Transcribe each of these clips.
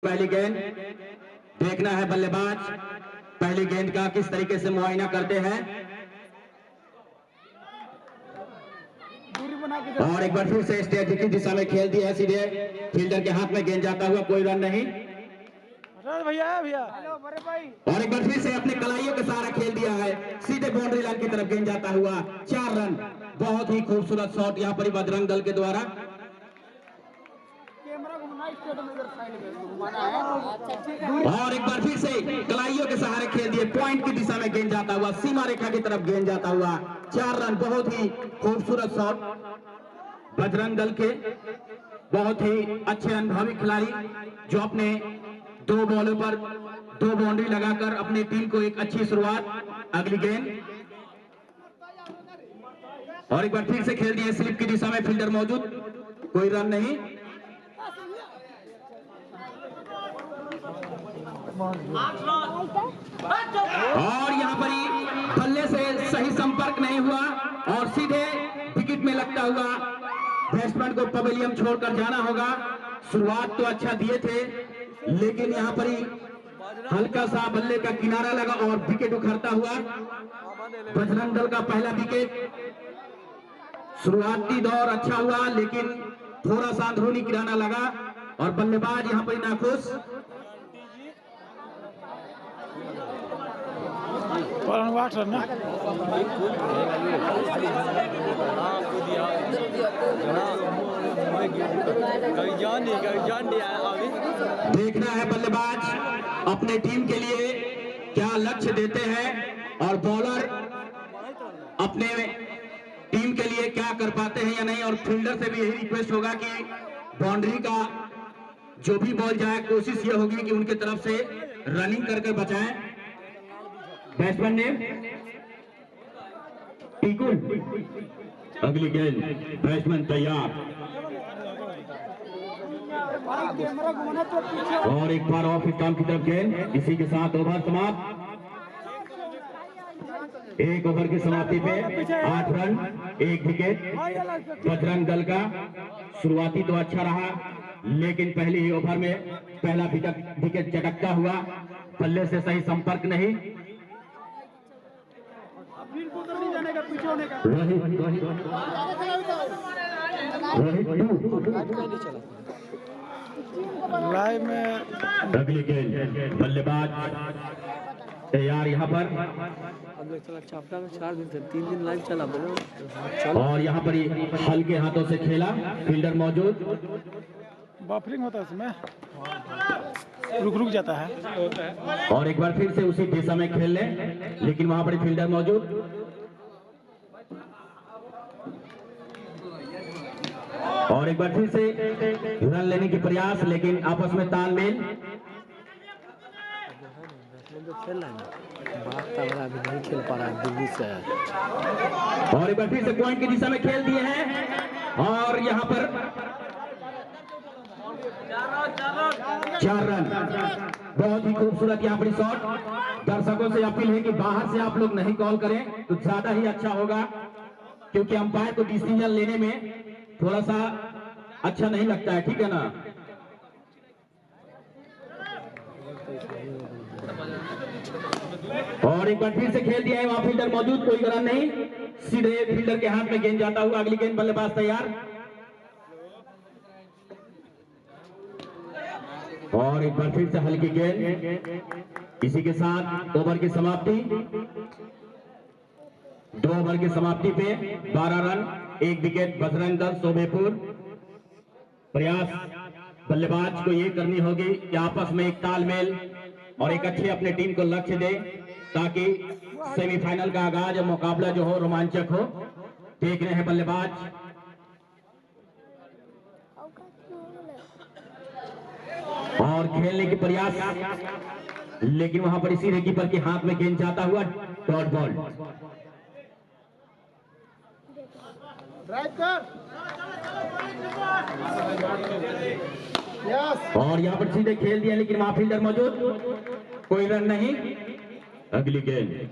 पहली गेंद देखना है बल्लेबाज पहली गेंद का किस तरीके से मुआयना करते हैं। और एक बार फिर से स्ट्रेटजी की दिशा में खेल दिया है, सीधे फील्डर के हाथ में गेंद जाता हुआ, कोई रन नहीं। भैया और एक बार फिर से अपने कलाइयों के सहारा खेल दिया है, सीधे बाउंड्री लाइन की तरफ गेंद जाता हुआ, 4 रन। बहुत ही खूबसूरत शॉट यहाँ पर बजरंग दल के द्वारा। और एक बार फिर से कलाइयों के सहारे खेल दिए, पॉइंट की दिशा में गेंद जाता हुआ, सीमा रेखा की तरफ गेंद जाता हुआ, 4 रन। बहुत ही खूबसूरत शॉट बजरंग दल के, बहुत ही अच्छे अनुभवी खिलाड़ी जो अपने 2 बॉलों पर 2 बाउंड्री लगाकर अपनी टीम को एक अच्छी शुरुआत। अगली गेंद और एक बार फिर से खेल दिए, स्लिप की दिशा में फील्डर मौजूद, कोई रन नहीं। और यहाँ पर ही बल्ले से सही संपर्क नहीं हुआ और सीधे विकेट में लगता हुआ बैट्समैन को पवेलियन छोड़कर जाना होगा। शुरुआत तो अच्छा दिए थे, लेकिन यहाँ पर ही हल्का सा बल्ले का किनारा लगा और विकेट उखड़ता हुआ बजरंग दल का पहला विकेट। शुरुआती दौर अच्छा हुआ, लेकिन थोड़ा सा अंदरूनी किनारा लगा और बल्लेबाज यहाँ पर नाखुश। देखना है बल्लेबाज अपने टीम के लिए क्या लक्ष्य देते हैं और बॉलर अपने टीम के लिए क्या कर पाते हैं या नहीं। और फील्डर से भी यही रिक्वेस्ट होगा कि बाउंड्री का जो भी बॉल जाए, कोशिश ये होगी कि उनके तरफ से रनिंग करके बचाएं। बैट्समैन ने टिकुल, अगली गेंद बैट्समैन तैयार और एक बार ऑफ स्टंप की तरफ गेंद। इसी के साथ ओवर समाप्त। 1 ओवर की समाप्ति पे 8 रन 1 विकेट बजरंग दल का। शुरुआती तो अच्छा रहा, लेकिन पहली ही ओवर में पहला विकेट चटकता हुआ, बल्ले से सही संपर्क नहीं। लाइव में अगली गेंद बल्लेबाज तैयार यहाँ पर। हफ्ता में 4 दिन से 3 दिन लाइव चला और यहाँ पर हल्के हाथों से खेला, फील्डर मौजूद। बफरिंग होता है इसमें, रुक जाता है। और एक बार फिर से उसी दिशा में खेल ले, लेकिन वहां पर फील्डर मौजूद। और एक बार फिर से रन लेने की प्रयास, लेकिन आपस में तालमेल। खेल रहा है अभी नहीं खेल पा रहा है दिल्ली से। और एक बार फिर से पॉइंट की दिशा में खेल दिए हैं और यहाँ पर 4 रन। बहुत ही खूबसूरत यहाँ पर शॉट। दर्शकों से अपील है कि बाहर से आप लोग नहीं कॉल करें तो ज्यादा ही अच्छा होगा, क्योंकि अंपायर को डिसीजन लेने में थोड़ा सा अच्छा नहीं लगता है, ठीक है ना। और एक बार फिर से खेल दिया है, वहां फील्डर मौजूद, कोई रन नहीं। सीधे फील्डर के हाथ में गेंद जाता हुआ, अगली गेंद बल्लेबाज तैयार। और एक बार फिर से हल्की गेंद। इसी के साथ ओवर की समाप्ति। 2 ओवर की समाप्ति पे 12 रन 1 विकेट बजरंग दल शोभेपुर। प्रयास बल्लेबाज को ये करनी होगी कि आपस में एक तालमेल और एक अच्छे अपने टीम को लक्ष्य दे, ताकि सेमीफाइनल का आगाज और मुकाबला जो हो रोमांचक हो। देख रहे हैं बल्लेबाज और खेलने की प्रयास, लेकिन वहां पर इसी कीपर के हाथ में गेंद जाता हुआ, डॉट बॉल। और यहाँ पर सीधे खेल दिया, लेकिन वहां फील्डर मौजूद, कोई रन नहीं। अगली गेंद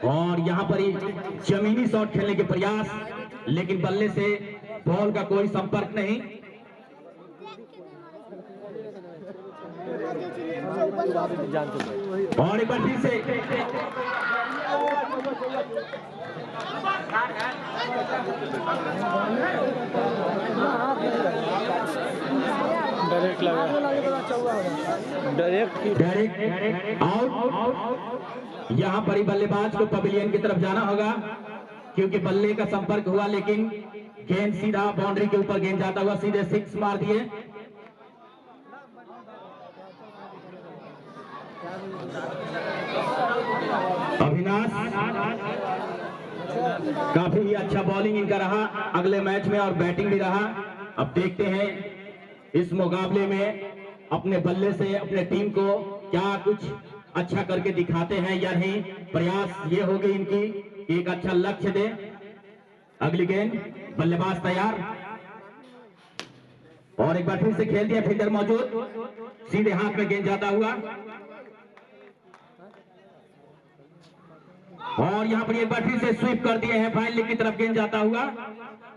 और यहाँ पर ही जमीनी शॉट खेलने के प्रयास, लेकिन बल्ले से बॉल का कोई संपर्क नहीं। और एक बार फिर से डायरेक्ट लगा, डायरेक्ट आउट। यहाँ पर ही बल्लेबाज को पवेलियन की तरफ जाना होगा क्योंकि बल्ले का संपर्क हुआ, लेकिन गेंद सीधा बाउंड्री के ऊपर गेंद जाता हुआ सीधे 6 मार दिए। अविनाश, काफी ही अच्छा बॉलिंग इनका रहा अगले मैच में और बैटिंग भी रहा। अब देखते हैं इस मुकाबले में अपने बल्ले से अपने टीम को क्या कुछ अच्छा करके दिखाते हैं या नहीं। प्रयास ये होगी इनकी एक अच्छा लक्ष्य दे। अगली गेंद, बल्लेबाज तैयार और एक बार फिर से खेल दिया, फील्डर मौजूद, सीधे हाथ में गेंद जाता हुआ और यहां पर एक बार फिर से स्वीप कर दिए हैं, फाइनल की तरफ गेंद जाता हुआ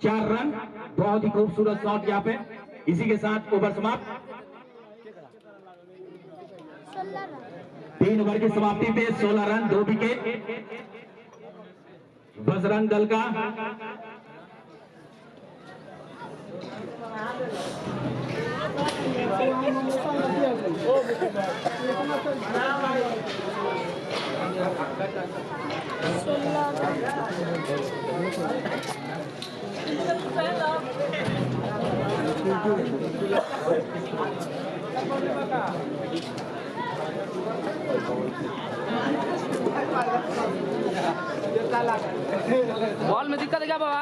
4 रन। बहुत ही खूबसूरत शॉट यहां पे। इसी के साथ ओवर समाप्त। 3 ओवर की समाप्ति पे 16 रन 2 विकेट बजरंग दल का। बॉल में दिक्कत है क्या बाबा?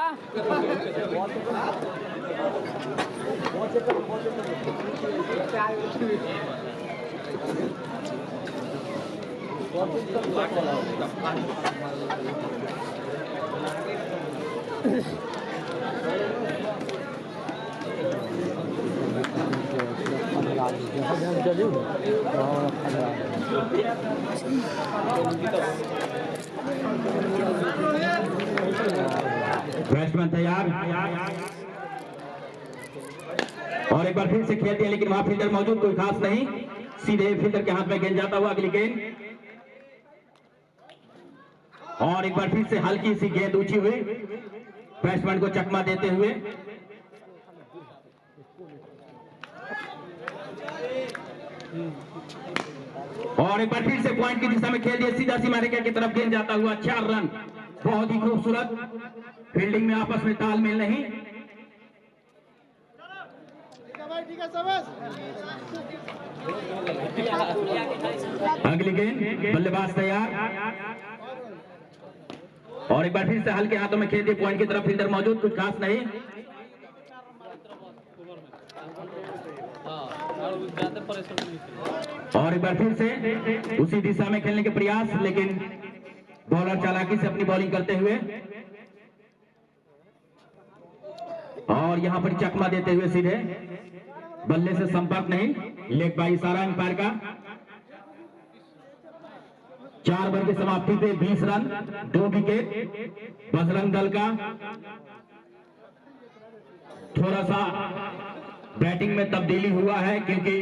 बैट्समैन तैयार और एक बार फिर से खेल दिया, लेकिन वहां फील्डर मौजूद, कोई खास नहीं, सीधे फील्डर के हाथ में गेंद जाता हुआ। अगली गेंद और एक बार फिर से हल्की सी गेंद ऊंची हुई, बैट्समैन को चकमा देते हुए। और एक बार फिर से पॉइंट की दिशा में खेल दिया, सीधा सीमा रेखा की तरफ गेंद जाता हुआ 4 रन। बहुत ही खूबसूरत फील्डिंग में आपस में तालमेल नहीं। अगली गेंद, बल्लेबाज तैयार और एक बार फिर से हल्के हाथों में खेल दिए, पॉइंट की तरफ फील्डर मौजूद, कुछ खास नहीं। और एक बार फिर से उसी दिशा में खेलने के प्रयास, लेकिन बॉलर चालाकी से अपनी बॉलिंग करते हुए और यहां पर चकमा देते हुए सीधे बल्ले से संपर्क नहीं, लेग बाई इशारा अंपायर का। 4 ओवर की समाप्ति पे 20 रन 2 विकेट बजरंग दल का। थोड़ा सा बैटिंग में तब्दीली हुआ है क्योंकि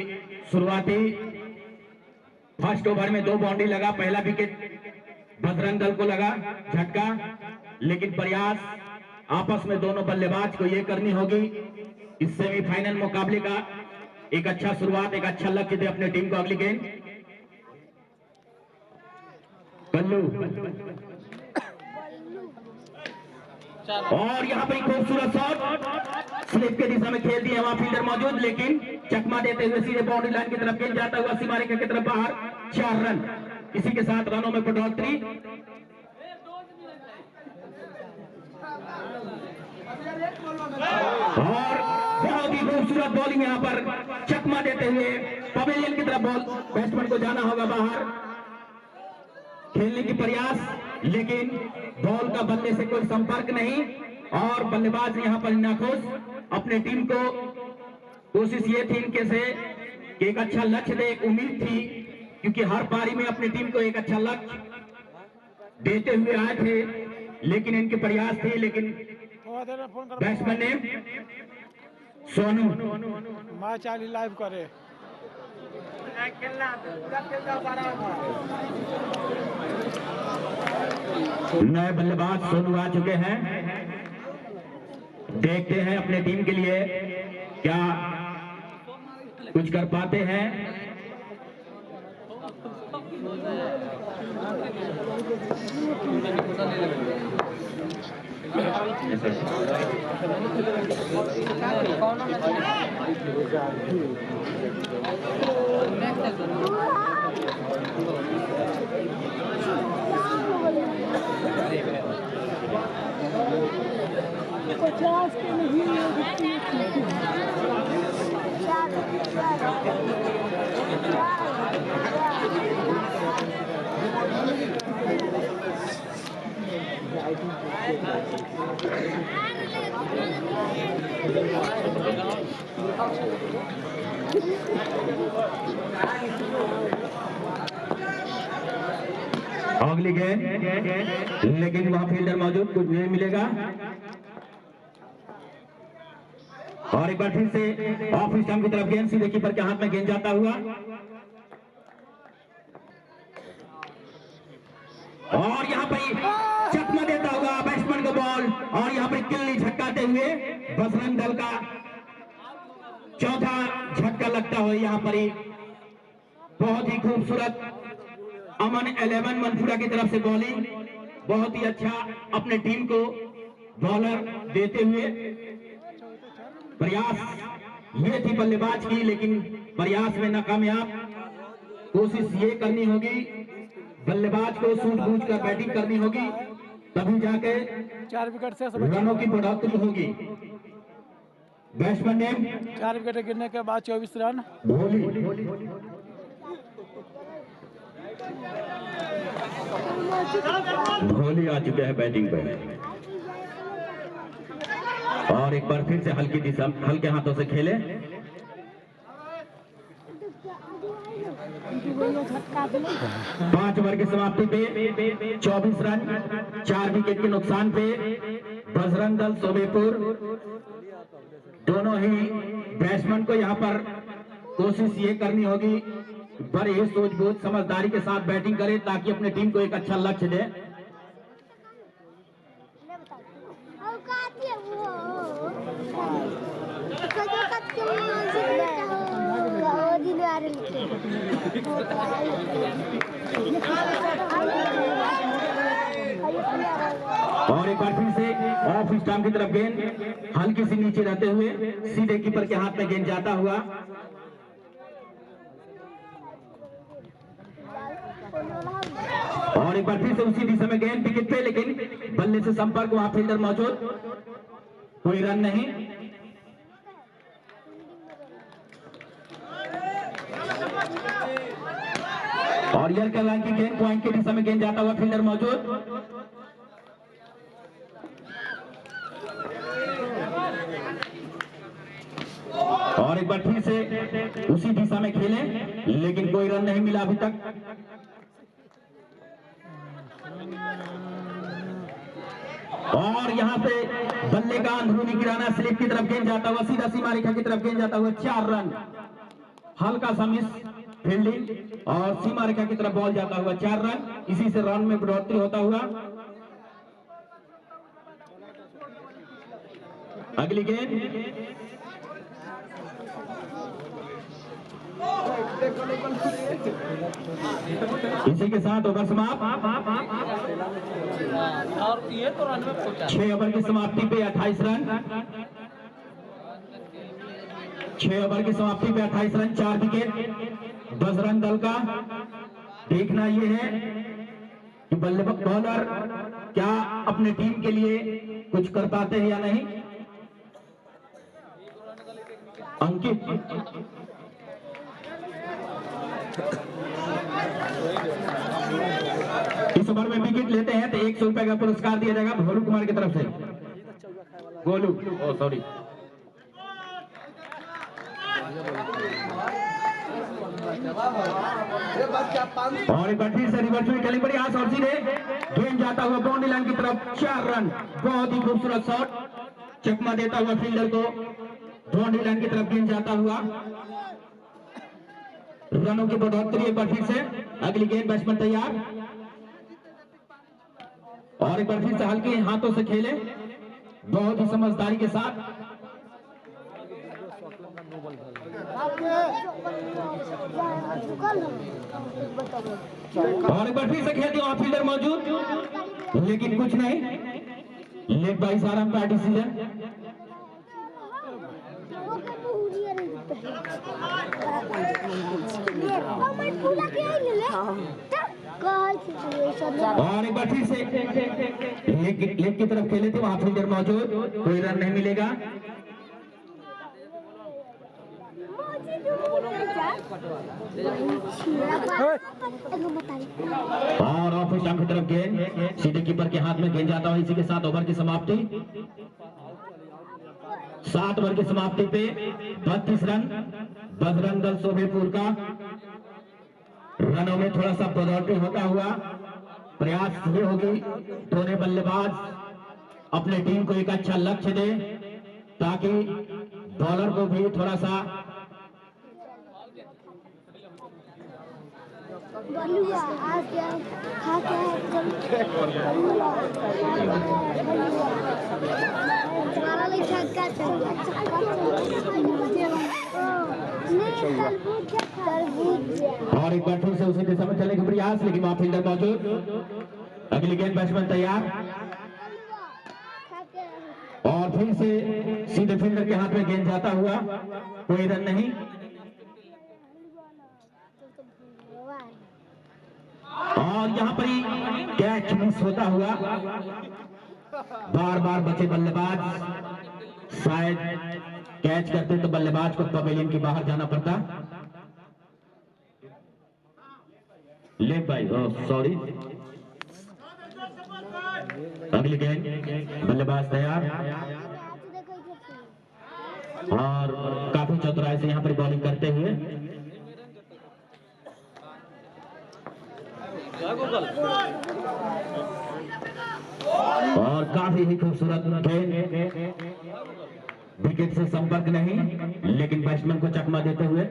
शुरुआती फर्स्ट ओवर में 2 बाउंड्री लगा, पहला विकेट बजरंग दल को लगा झटका, लेकिन प्रयास आपस में दोनों बल्लेबाज को ये करनी होगी इस सेमीफाइनल मुकाबले का एक अच्छा शुरुआत, एक अच्छा लक्ष्य दे अपने टीम को। अगली गेंद, बल्लू और यहाँ पर खूबसूरत शॉट, स्लिप के दिशा में खेल दिए, वहां फील्डर मौजूद, लेकिन चकमा देते हुए सीधे बाउंड्री लाइन की तरफ गेंद जाता हुआ सीमा रेखा की तरफ बाहर 4 रन। इसी के साथ रनों में बढ़ोतरी। और बहुत ही खूबसूरत बॉलिंग यहाँ पर चकमा देते हुए पवेलियन की तरफ बॉल, बैट्समैन को जाना होगा बाहर खेलने की प्रयास, लेकिन बॉल का बल्ले से कोई संपर्क नहीं और बल्लेबाज यहाँ पर नाखुश। अपने टीम को कोशिश ये थी इनके से कि एक अच्छा लक्ष्य दे, एक उम्मीद थी, क्योंकि हर पारी में अपनी टीम को एक अच्छा लक्ष्य देते हुए आए थे, लेकिन इनके प्रयास थे, लेकिन बैट्समैन ने सोनू मैच लाइव करे नए बल्लेबाज सोनू आ चुके हैं। देखते हैं अपने टीम के लिए क्या कुछ कर पाते हैं। अगली गेंद, लेकिन वहां फील्डर मौजूद, कुछ नहीं मिलेगा। और एक बार फिर से ऑफ स्टंप की तरफ गेंद, सीधे कीपर के हाथ में गेंद जाता हुआ, और यहाँ पर चकमा देता हुआ बैट्समैन को बॉल, और यहाँ पर किल्ली झटकाते हुए बजरंग दल का चौथा झटका लगता हुआ यहाँ पर ही। बहुत ही खूबसूरत अमन 11 मनपुरा की तरफ से बॉलिंग, बहुत ही अच्छा अपने टीम को बॉलर देते हुए। प्रयास ये थी बल्लेबाज की, लेकिन प्रयास में नाकामयाब। कोशिश ये करनी होगी बल्लेबाज को सूझबूझ कर बैटिंग करनी होगी, तभी जाके 4 विकेट से रनों की बढ़ोतरी होगी। बैट्समैन नेम 4 विकेट गिरने के बाद 24 रन। भोली आ चुके हैं बैटिंग पे, और एक बार फिर से हल्की दिशा, हल्के हाथों से खेले। 5 ओवर की समाप्ति पे 24 रन, 4 विकेट के नुकसान पे बजरंग दल सोबेपुर दोनों ही बैट्समैन को यहाँ पर कोशिश ये करनी होगी बड़े ही सूझबूझ समझदारी के साथ बैटिंग करे, ताकि अपने टीम को एक अच्छा लक्ष्य दे। और एक बार फिर से ऑफ स्टंप की तरफ गेंद, हल्की सी नीचे रहते हुए सीधे कीपर के हाथ में गेंद जाता हुआ। और एक बार फिर से उसी दिशा में गेंद विकेट पे, लेकिन बल्ले से संपर्क, वहां फील्डर मौजूद, कोई रन नहीं। और यर्कर लाइन की गेंद, पॉइंट के दिशा में गेंद जाता हुआ, फील्डर मौजूद। और एक बार फिर से उसी दिशा में खेले, लेकिन कोई रन नहीं मिला अभी तक। और यहां से बल्ले का अंदरूनी किराना स्लिप की तरफ गेंद जाता हुआ, सीधा सीमा रेखा की तरफ गेंद जाता हुआ, 4 रन। हल्का सा मिस फील्डिंग, और सीमा रेखा की तरफ बॉल जाता हुआ, 4 रन। इसी से रन में बढ़ोतरी होता हुआ। अगली गेंद, इसी के साथ ओवर समाप्त। और ये तो रन में पहुंचा। 6 ओवर की समाप्ति पे 28 रन, 6 ओवर की समाप्ति पे 28 रन, 4 विकेट बजरंग दल का। देखना यह है कि बल्लेबाज बॉलर क्या अपने टीम के लिए कुछ कर पाते हैं या नहीं। अंकित, इस ओवर में विकेट लेते हैं तो 100 रुपए का पुरस्कार दिया जाएगा भोलू कुमार की तरफ से। गोलू, सॉरी। और एक बार फिर से रिवर्स में खेलनी पड़ी, आज और सीधे गेंद जाता हुआ बाउंड्री लाइन की तरफ, 4 रन। बहुत ही खूबसूरत शॉट, चकमा देता हुआ फील्डर को, बाउंड्री लाइन की तरफ गेंद जाता हुआ। रनों की बढ़ोतरी एक बार फिर से। अगली गेंद बैट्समैन तैयार, और एक बार फिर से हल्के हाथों से खेले, बहुत ही समझदारी के साथ। और एक बार फिर से खेलते, वहां फील्डर मौजूद, लेकिन कुछ नहीं। लेग बाई सारा का डिसीजन। और एक बार फिर से लेग की तरफ खेले थे, वहां फील्डर मौजूद, कोई रन नहीं मिलेगा। और ऑफ स्टंप की तरफ गेंद सीधे कीपर के हाथ में गेंद जाता है। इसी के साथ ओवर की समाप्ति। 7 ओवर की समाप्ति पे 32 रन बजरंग दल शोभेपुर का। रनों में थोड़ा सा बढ़ोतरी होता हुआ प्रयास ये होगी, दोनों बल्लेबाज अपने टीम को एक अच्छा लक्ष्य दे, ताकि बॉलर को भी थोड़ा सा और एक बार फिर से उसी दिशा में चलने का प्रयास, लेकिन वहां फील्डर मौजूद। अगली गेंद बैट्समैन तैयार, और फिर से सीधे फील्डर के हाथ में गेंद जाता हुआ, कोई रन नहीं। और यहाँ पर ही कैच मिस होता हुआ, बार बार बचे बल्लेबाज, शायद कैच करते तो बल्लेबाज को पवेलियन के बाहर जाना पड़ता। Leg bye, sorry. अगली गेंद, बल्लेबाज तैयार, और काफी चतुराई से यहाँ पर बॉलिंग करते हुए। और काफी ही खूबसूरत गेंद, विकेट से संपर्क नहीं, लेकिन बैट्समैन को चकमा देते हुए।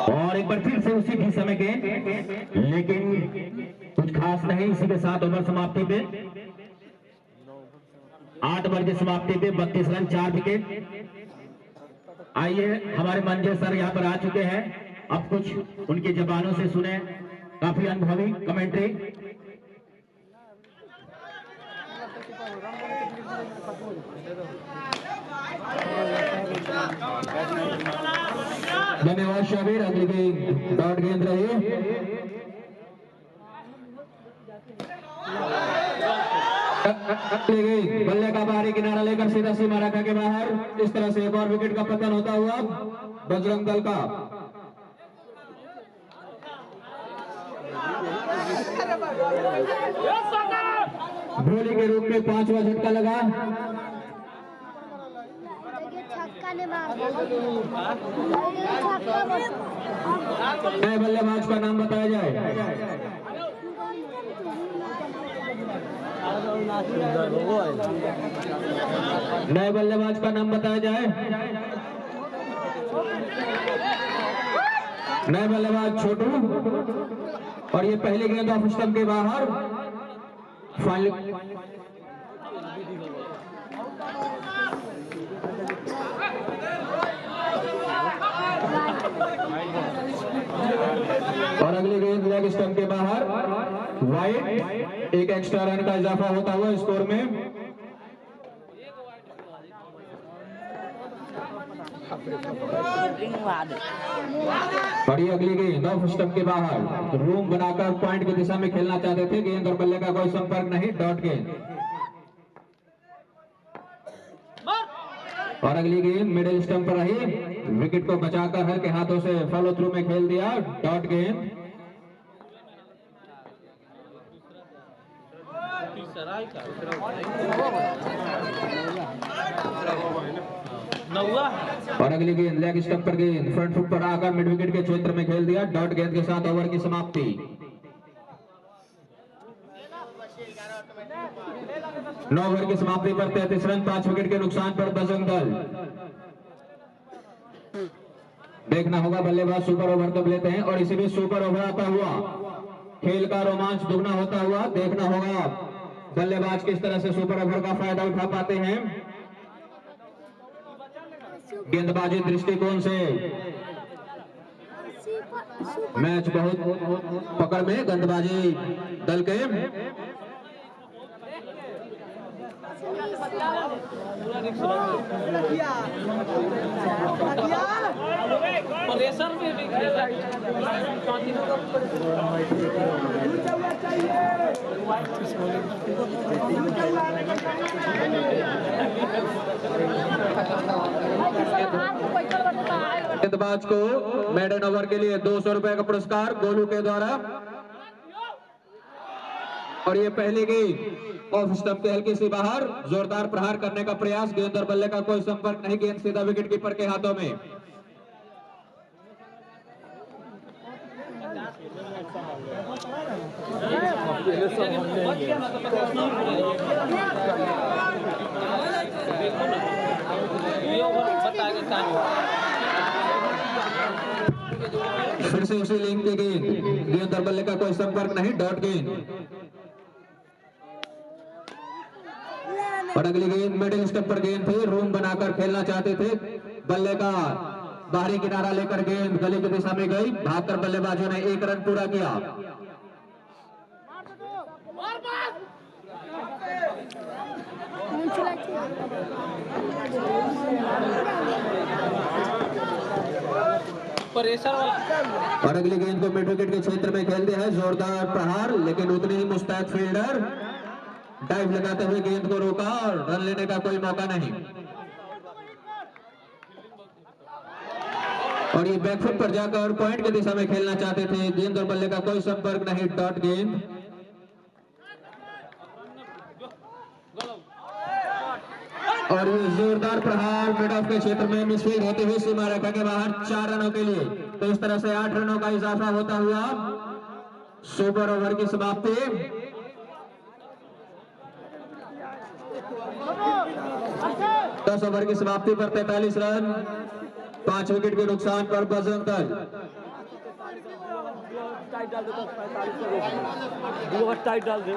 और एक बार फिर से उसी भी समय गेंद, लेकिन कुछ खास नहीं। इसी के साथ ओवर समाप्ति पे 8 ओवर की समाप्ति पे 32 रन 4 विकेट। आइए, हमारे मंजे सर यहाँ पर आ चुके हैं, अब कुछ उनकी जबानों से सुने, काफी अनुभवी कमेंट्री। धन्यवाद शाबिर। अगली गेंद डॉट गेंद रही, बल्ले का बाहरी किनारा लेकर सीधा सीमा रखा के बाहर। इस तरह से एक और विकेट का पतन होता हुआ बजरंग दल का। भोली के रूप में 5वां झटका लगा। नए बल्लेबाज का नाम बताया जाए। नए बल्लेबाज का नाम बताया जाए। नए बल्लेबाज छोटू, और ये पहली गेंद ऑफ स्टंप के बाहर। फाइनल और अगली गेंद लेग स्टंप के बाहर, वाइड। एक एक्स्ट्रा रन का इजाफा होता हुआ स्कोर में। और ये अगली गेंद ऑफ स्टंप के बाहर, रूम बनाकर पॉइंट की दिशा में खेलना चाहते थे। गेंद और बल्ले का कोई संपर्क नहीं, डॉट गेंद। और अगली गेंद मिडिल स्टंप पर रही, विकेट को बचाकर हल्के हाथों से फॉलो थ्रू में खेल दिया, डॉट गेंद। और अगली गेंद लेग स्टंप पर गेंद फ्रंट फुट पर आकर मिड विकेट के क्षेत्र में खेल दिया, डॉट गेंद के साथ ओवर की समाप्ति। 9 ओवर की समाप्ति पर 33 रन 5 विकेट के नुकसान पर बजरंग दल। देखना होगा बल्लेबाज सुपर ओवर कब लेते हैं, और इसी बीच सुपर ओवर आता हुआ खेल का रोमांच दुगना होता हुआ देखना होगा बल्लेबाज किस तरह से सुपर ओवर का फायदा उठा पाते हैं। गेंदबाजी दृष्टिकोण से मैच बहुत पकड़ में गेंदबाजी दल के। प्रेशर में भी गेंदबाज को मेडन ओवर के लिए 200 रुपए का पुरस्कार गोलू के द्वारा। और ये पहली गेंद ऑफ स्टंप के हल्के से बाहर, जोरदार प्रहार करने का प्रयास, गेंद और बल्ले का कोई संपर्क नहीं, गेंद सीधा विकेट कीपर के हाथों में। फिर से उसी लिंक की गेंद और बल्ले का कोई संपर्क नहीं, डॉट गेंद। और अगली गेंद मिडिल स्टेप पर गेंद थी, रूम बनाकर खेलना चाहते थे, बल्ले का बाहरी किनारा लेकर गेंद गली की दिशा में गई, भागकर बल्लेबाजों ने 1 रन पूरा किया। और अगली गेंद को मिड विकेट के क्षेत्र में खेल दिया है, जोरदार प्रहार, लेकिन उतनी ही मुस्तैद फील्डर डाइव लगाते हुए गेंद को रोका और रन लेने का कोई मौका नहीं। और ये बैकफुट पर जाकर पॉइंट की दिशा में खेलना चाहते थे, गेंद और बल्ले का कोई संपर्क नहीं, डॉट गेंद। और ये जोरदार प्रहार मिड ऑफ के क्षेत्र में मिसफील्ड होते हुए सीमा रेखा के बाहर 4 रनों के लिए। तो इस तरह से 8 रनों का इजाफा होता हुआ सुपर ओवर की समाप्ति। दस ओवर की समाप्ति पर 43 रन 5 विकेट के नुकसान पर बजरंग दल। टाइट डाल दे।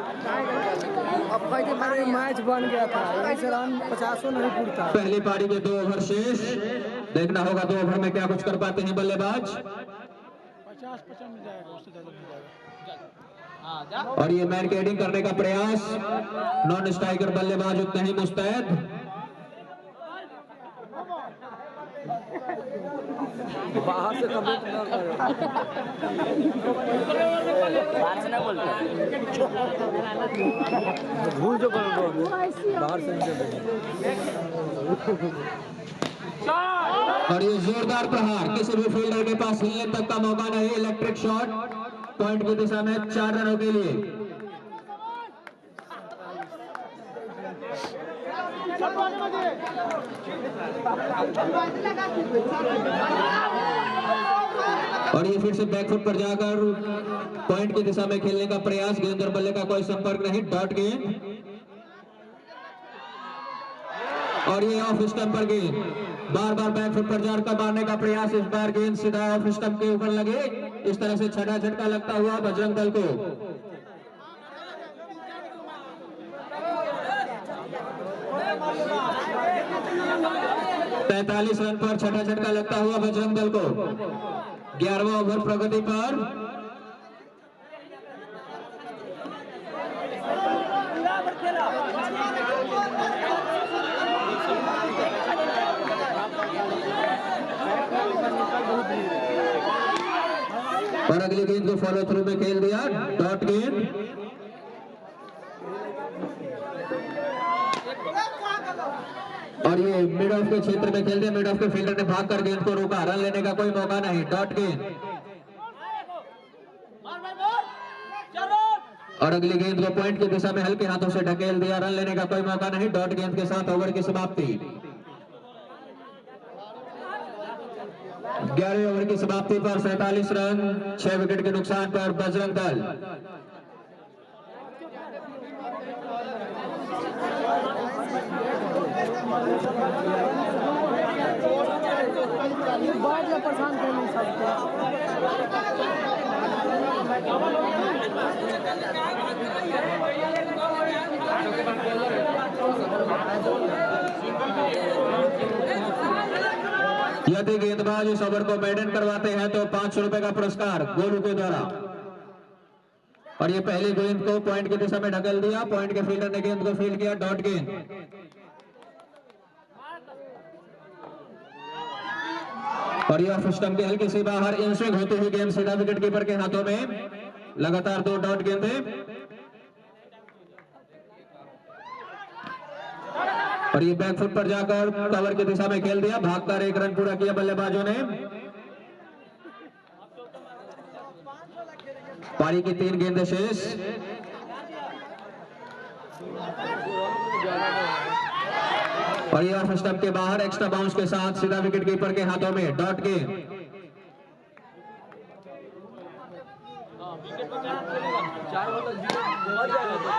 अब मैच बन गया था, ऐसे रन 50 नहीं पूरता। पहली पारी के 2 ओवर शेष, देखना होगा 2 ओवर में क्या कुछ कर पाते हैं बल्लेबाज। 50-50 मिल जाएगा, उससे ज्यादा मिल जाएगा। और ये मैन कैडिंग करने का प्रयास, नॉन स्ट्राइकर बल्लेबाज उतने ही मुस्तैद। बाहर से कमेंट ना करो, बाहर से ना बोलते, भूल जो कर दो, बाहर से नहीं। और ये जोरदार प्रहार, किसी भी फील्डर के पास हिलने तक का मौका नहीं, इलेक्ट्रिक शॉट, पॉइंट की दिशा में 4 रनों के लिए। और ये फिर से बैकफुट पर जाकर पॉइंट की दिशा में खेलने का प्रयास, गेंद और बल्ले का कोई संपर्क नहीं, डॉट गेंद। और ये ऑफ स्टंप पर गेंद, बार बार बैकफुट पर जाकर मारने का प्रयास, इस बार गेंद सीधा ऑफ स्टंप के ऊपर लगे, इस तरह से छठा झटका लगता हुआ बजरंग दल को। 43 रन पर छठा झटका लगता हुआ बजरंग दल को। 11वां ओवर प्रगति पर। और अगली गेंद को फॉलो थ्रू में खेल दिया, डॉट गेंद। और ये मिड ऑफ के क्षेत्र में खेल दिया, मिड ऑफ के फील्डर ने भागकर गेंद को रोका, रन लेने का कोई मौका नहीं, डॉट गेंद। और अगली गेंद को पॉइंट की दिशा में हल्के हाथों से ढकेल दिया, रन लेने का कोई मौका नहीं, डॉट गेंद के साथ ओवर की समाप्ति। 11वें ओवर की समाप्ति पर 47 रन 6 विकेट के नुकसान पर बजरंग दल। बाढ़ से परेशान कर ली सबको। यदि गेंदबाज इस ओवर को मेडन करवाते हैं तो 500 रुपए का पुरस्कार गोलू के द्वारा। और ये पहली गेंद को पॉइंट की दिशा में ढकेल दिया, पॉइंट के फील्डर ने गेंद को फील्ड किया, डॉट गेंद। और ये ऑफ स्टंप की हल्की सी बाहर, इन स्विंग होती हुई गेंद सीधा विकेट कीपर के हाथों में। लगातार 2 डॉट गेंदें। और ये बैक फुट पर जाकर कवर की दिशा में खेल दिया, भागकर 1 रन पूरा किया बल्लेबाजों ने। पारी की 3 गेंदें शेष। और ये ऑफ स्टंप के बाहर एक्स्ट्रा बाउंस के साथ सीधा विकेट कीपर के हाथों में, डॉट गेंद।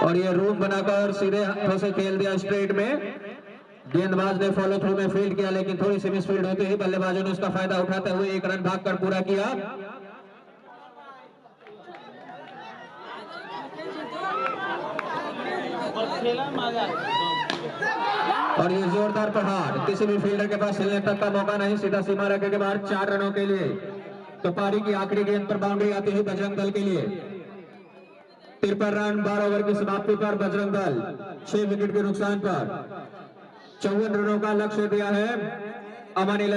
और ये रूम बनाकर सीधे हाथों से खेल दिया स्ट्रेट में। गेंदबाज ने फॉलो थ्रू में फील्ड किया, लेकिन थोड़ी सी मिस फील्ड होते ही बल्लेबाजों ने उसका फायदा उठाते हुए 1 रन भागकर पूरा किया। और ये जोरदार प्रहार, किसी भी फील्डर के पास हिलने तक का मौका नहीं, सीधा सीमा रेखा के बाहर 4 रनों के लिए। तो पारी की आखिरी गेंद पर बाउंड्री आती है बजरंग दल के लिए। 53 रन 12 ओवर की समाप्ति पर बजरंग दल 6 विकेट के नुकसान पर 54 रनों का लक्ष्य दिया है। अमानी